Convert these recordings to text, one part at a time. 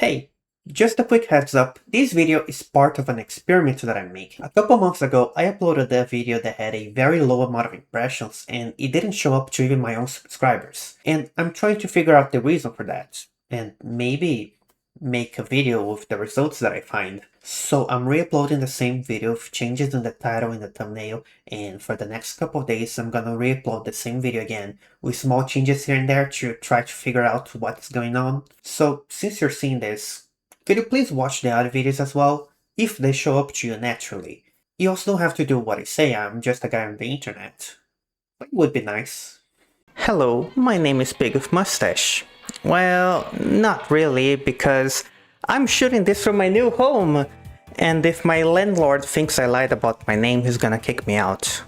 Hey, just a quick heads up, this video is part of an experiment that I'm making. A couple months ago, I uploaded a video that had a very low amount of impressions and it didn't show up to even my own subscribers. And I'm trying to figure out the reason for that, and maybe make a video with the results that I find. So I'm re-uploading the same video with changes in the title and the thumbnail, and for the next couple of days I'm gonna re-upload the same video again with small changes here and there to try to figure out what's going on. So since you're seeing this, could you please watch the other videos as well, if they show up to you naturally? You also don't have to do what I say, I'm just a guy on the internet. But it would be nice. Hello, my name is Big of Mustache. Well, not really, because I'm shooting this from my new home, and if my landlord thinks I lied about my name, he's gonna kick me out.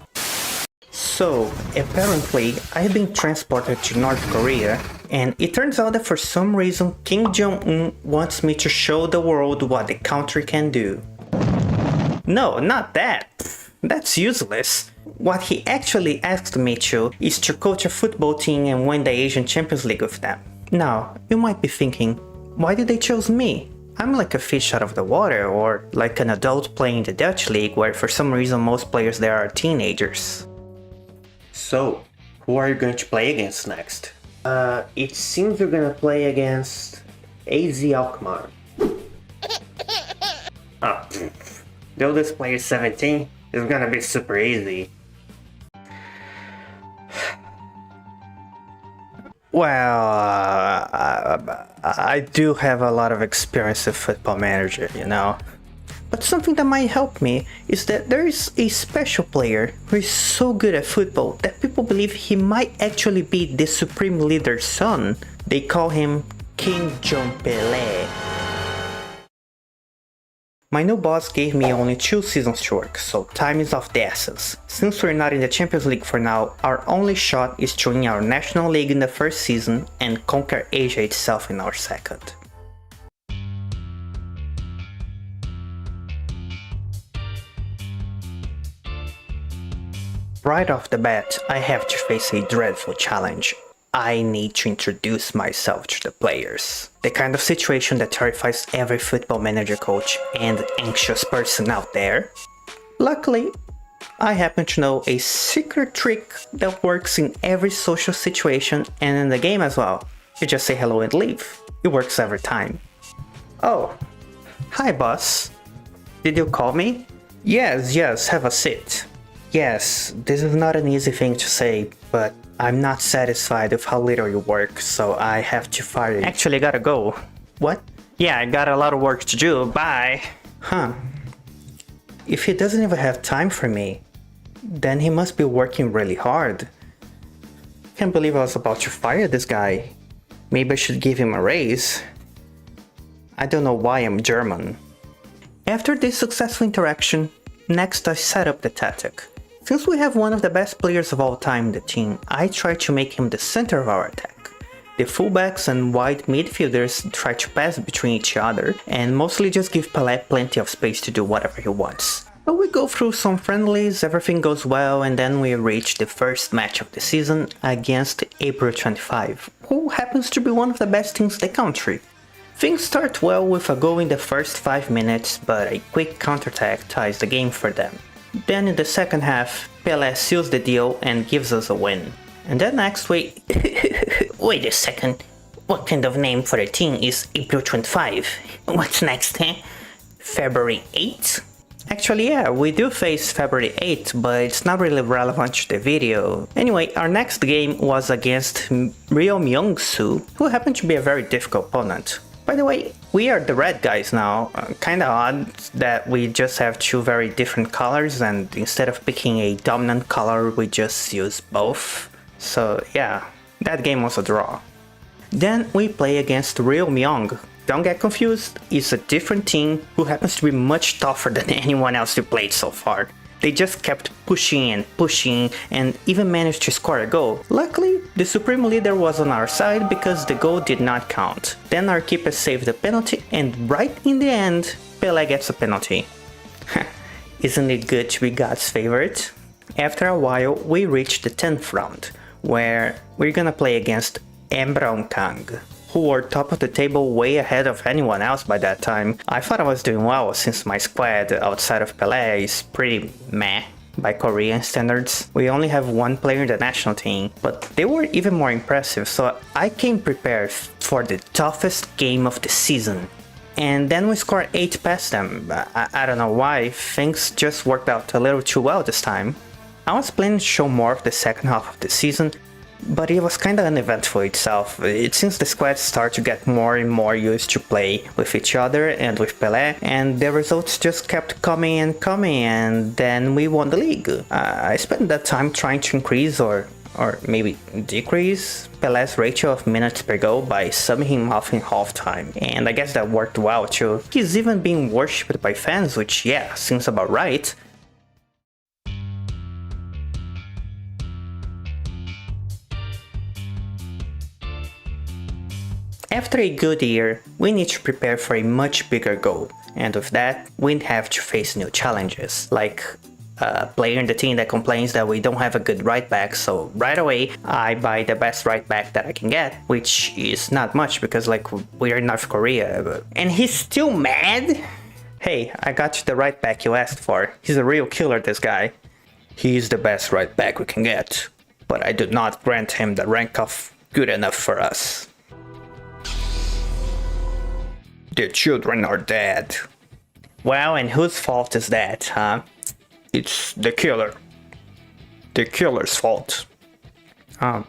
So, apparently, I've been transported to North Korea, and it turns out that for some reason Kim Jong-un wants me to show the world what the country can do. No, not that. That's useless. What he actually asked me to is to coach a football team and win the Asian Champions League with them. Now, you might be thinking, why did they choose me? I'm like a fish out of the water, or like an adult playing the Dutch League where for some reason most players there are teenagers. So, who are you going to play against next? It seems you're gonna play against AZ Alkmaar. Oh, though this player is 17, it's gonna be super easy. Well, I do have a lot of experience with Football Manager, you know. But something that might help me is that there is a special player who is so good at football that people believe he might actually be the Supreme Leader's son. They call him King John Pelé. My new boss gave me only 2 seasons to work, so time is of the essence. Since we're not in the Champions League for now, our only shot is to win our National League in the first season and conquer Asia itself in our second. Right off the bat, I have to face a dreadful challenge. I need to introduce myself to the players. The kind of situation that terrifies every Football Manager coach and anxious person out there. Luckily, I happen to know a secret trick that works in every social situation and in the game as well. You just say hello and leave. It works every time. Oh, hi boss. Did you call me? Yes, have a seat. Yes, this is not an easy thing to say, but I'm not satisfied with how little you work, so I have to fire you. Actually, I gotta go. What? Yeah, I got a lot of work to do, bye. Huh. If he doesn't even have time for me, then he must be working really hard. Can't believe I was about to fire this guy. Maybe I should give him a raise. I don't know why I'm German. After this successful interaction, next I set up the tactic. Since we have one of the best players of all time in the team, I try to make him the center of our attack. The fullbacks and wide midfielders try to pass between each other and mostly just give Pelé plenty of space to do whatever he wants. But we go through some friendlies, everything goes well, and then we reach the first match of the season against April 25, who happens to be one of the best teams in the country. Things start well with a goal in the first 5 minutes, but a quick counterattack ties the game for them. Then in the second half, Pelé seals the deal and gives us a win. And then next we... Wait a second, what kind of name for a team is April 25? What's next, eh? February 8? Actually yeah, we do face February 8, but it's not really relevant to the video. Anyway, our next game was against Ryo Myung-soo, who happened to be a very difficult opponent. By the way, we are the red guys now. Kinda odd that we just have 2 very different colors, and instead of picking a dominant color we just use both. So yeah, that game was a draw. Then we play against Ryo Myung. Don't get confused, it's a different team who happens to be much tougher than anyone else we played so far. They just kept pushing and even managed to score a goal. Luckily, the Supreme Leader was on our side because the goal did not count. Then our keeper saved the penalty, and right in the end, Pelé gets a penalty. Isn't it good to be God's favorite? After a while, we reached the 10th round, where we're gonna play against Kang, who were top of the table way ahead of anyone else by that time. I thought I was doing well since my squad outside of Pelé is pretty meh by Korean standards. We only have one player in the national team, but they were even more impressive, so I came prepared for the toughest game of the season. And then we scored 8 past them. I don't know why, things just worked out a little too well this time. I was planning to show more of the second half of the season, but it was kinda uneventful itself. It seems the squad start to get more and more used to play with each other and with Pelé, and the results just kept coming and coming, and then we won the league. I spent that time trying to increase or maybe decrease Pelé's ratio of minutes per goal by subbing him off in halftime, and I guess that worked well too. He's even being worshipped by fans, which yeah, seems about right. After a good year, we need to prepare for a much bigger goal, and with that, we have to face new challenges, like a player in the team that complains that we don't have a good right back, so right away I buy the best right back that I can get, which is not much because like we're in North Korea, and he's still mad? Hey, I got you the right back you asked for. He's a real killer, this guy. He's the best right back we can get, but I do not grant him the rank of good enough for us. The children are dead. Well, and whose fault is that, huh? It's the killer. The killer's fault.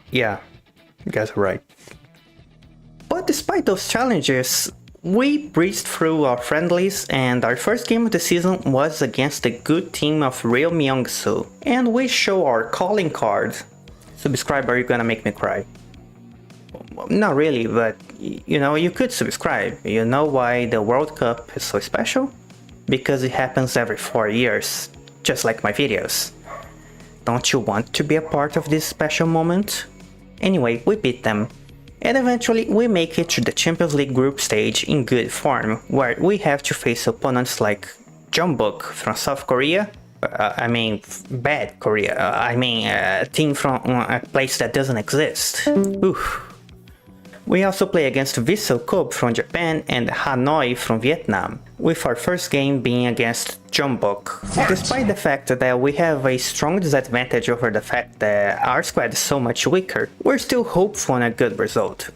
Yeah, you guys are right. But despite those challenges, we breezed through our friendlies, and our first game of the season was against a good team of Real Myeongsu. And we show our calling card. Subscribe or you're gonna make me cry. Not really, but you know, you could subscribe. You know why the World Cup is so special? Because it happens every 4 years, just like my videos. Don't you want to be a part of this special moment? Anyway, we beat them. And eventually we make it to the Champions League group stage in good form, where we have to face opponents like Jeonbuk from South Korea. Bad Korea. A team from a place that doesn't exist. Oof. We also play against Vissel Kobe from Japan and Hanoi from Vietnam, with our first game being against Jeonbuk. Despite the fact that we have a strong disadvantage over the fact that our squad is so much weaker, we're still hopeful on a good result.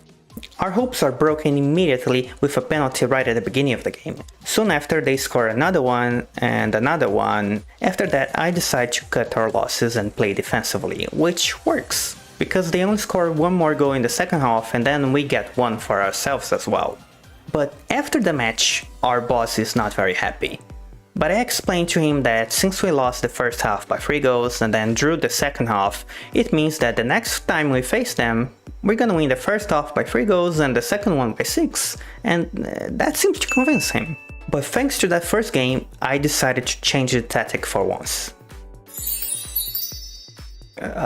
Our hopes are broken immediately with a penalty right at the beginning of the game. Soon after they score another one and another one. After that I decide to cut our losses and play defensively, which works, because they only score one more goal in the second half and then we get one for ourselves as well. But after the match, our boss is not very happy. But I explained to him that since we lost the first half by 3 goals and then drew the second half, it means that the next time we face them, we're gonna win the first half by 3 goals and the second one by 6, and that seems to convince him. But thanks to that first game, I decided to change the tactic for once.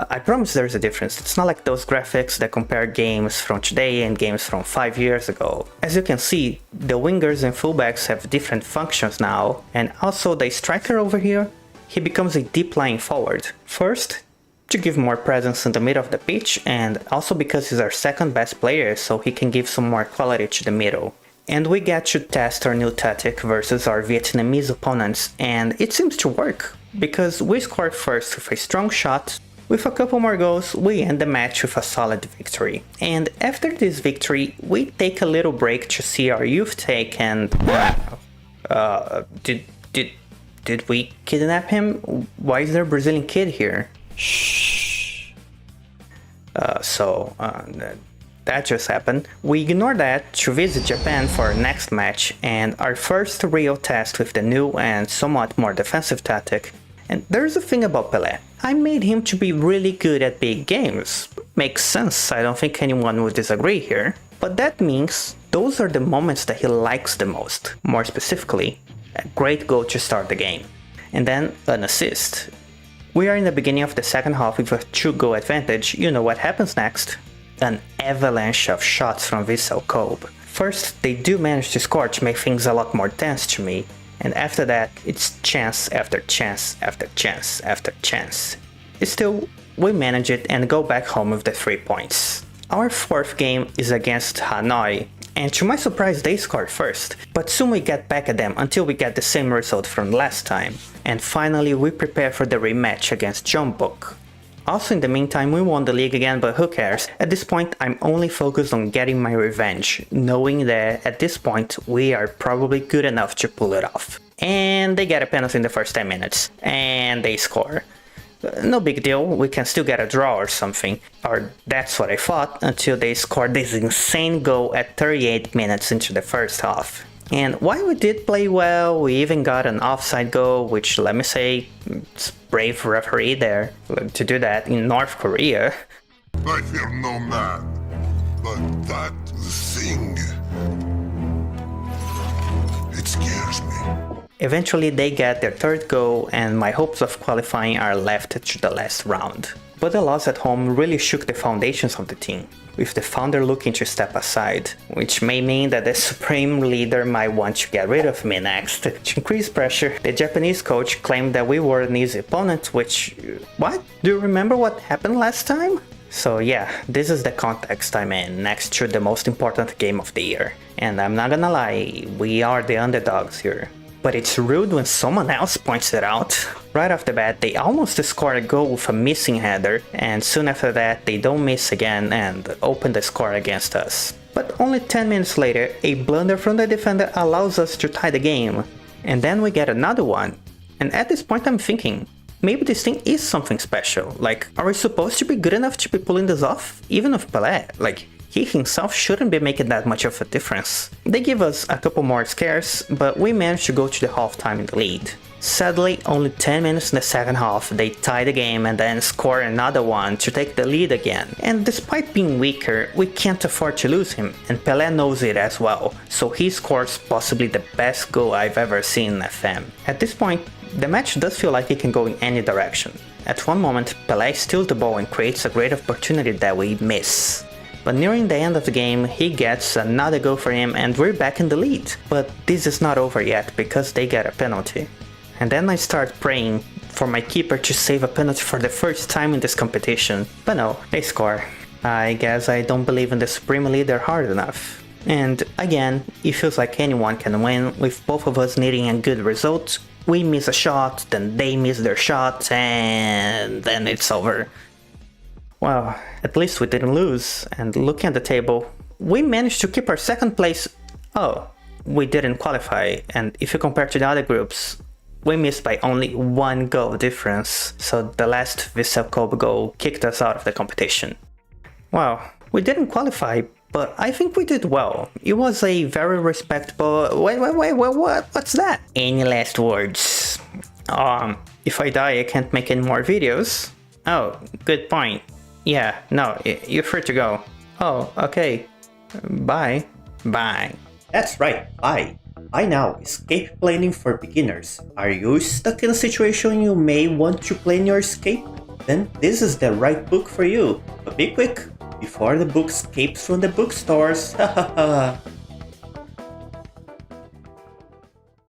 I promise there's a difference. It's not like those graphics that compare games from today and games from 5 years ago. As you can see, the wingers and fullbacks have different functions now, and also the striker over here, he becomes a deep lying forward. First, to give more presence in the middle of the pitch, and also because he's our second best player, so he can give some more quality to the middle. And we get to test our new tactic versus our Vietnamese opponents, and it seems to work, because we scored first with a strong shot. With a couple more goals, we end the match with a solid victory. And after this victory, we take a little break to see our youth take and... Did we kidnap him? Why is there a Brazilian kid here? Shh. That just happened. We ignore that to visit Japan for our next match and our first real test with the new and somewhat more defensive tactic. And there's a thing about Pelé. I made him to be really good at big games. Makes sense, I don't think anyone would disagree here. But that means those are the moments that he likes the most. More specifically, a great goal to start the game. And then an assist. We are in the beginning of the second half with a 2-goal advantage. You know what happens next? An avalanche of shots from Vissel Kobe. First, they do manage to score to make things a lot more tense to me. And after that, it's chance after chance after chance after chance. Still, we manage it and go back home with the 3 points. Our fourth game is against Hanoi, and to my surprise they scored first, but soon we get back at them until we get the same result from last time. And finally we prepare for the rematch against Jeonbuk. Also in the meantime we won the league again, but who cares? At this point I'm only focused on getting my revenge, knowing that at this point we are probably good enough to pull it off. And they get a penalty in the first 10 minutes, and they score. No big deal, we can still get a draw or something, or that's what I thought, until they scored this insane goal at 38 minutes into the first half. And while we did play well, we even got an offside goal, which, let me say, it's brave referee there to do that in North Korea. I fear no man, but that thing, it scares me. Eventually they get their third goal and my hopes of qualifying are left to the last round. But the loss at home really shook the foundations of the team, with the founder looking to step aside, which may mean that the supreme leader might want to get rid of me next. To increase pressure, the Japanese coach claimed that we were an easy opponent, which... what? Do you remember what happened last time? So yeah, this is the context I'm in, next to the most important game of the year. And I'm not gonna lie, we are the underdogs here. But it's rude when someone else points it out. Right off the bat, they almost scored a goal with a missing header, and soon after that they don't miss again and open the score against us. But only 10 minutes later, a blunder from the defender allows us to tie the game. And then we get another one. And at this point I'm thinking, maybe this thing is something special. Like, are we supposed to be good enough to be pulling this off? Even with Pelé, like, he himself shouldn't be making that much of a difference. They give us a couple more scares, but we managed to go to the halftime in the lead. Sadly, only 10 minutes in the second half, they tie the game and then score another one to take the lead again. And despite being weaker, we can't afford to lose him, and Pelé knows it as well, so he scores possibly the best goal I've ever seen in FM. At this point, the match does feel like it can go in any direction. At one moment, Pelé steals the ball and creates a great opportunity that we miss. But nearing the end of the game, he gets another goal for him and we're back in the lead. But this is not over yet because they get a penalty. And then I start praying for my keeper to save a penalty for the first time in this competition. But no, they score. I guess I don't believe in the Supreme Leader hard enough. And again, it feels like anyone can win, with both of us needing a good result. We miss a shot, then they miss their shot, and then it's over. Well, at least we didn't lose, and looking at the table, we managed to keep our second place. Oh, we didn't qualify, and if you compare to the other groups, we missed by only one goal difference, so the last Vissel Kobe goal kicked us out of the competition. Well, we didn't qualify, but I think we did well. It was a very respectable... Wait, what's that? Any last words? If I die I can't make any more videos? Oh, good point. Yeah, no, you're free to go. Oh, okay. Bye. Bye. That's right, bye. By now, escape planning for beginners. Are you stuck in a situation you may want to plan your escape? Then this is the right book for you. But be quick, before the book escapes from the bookstores. Hahaha.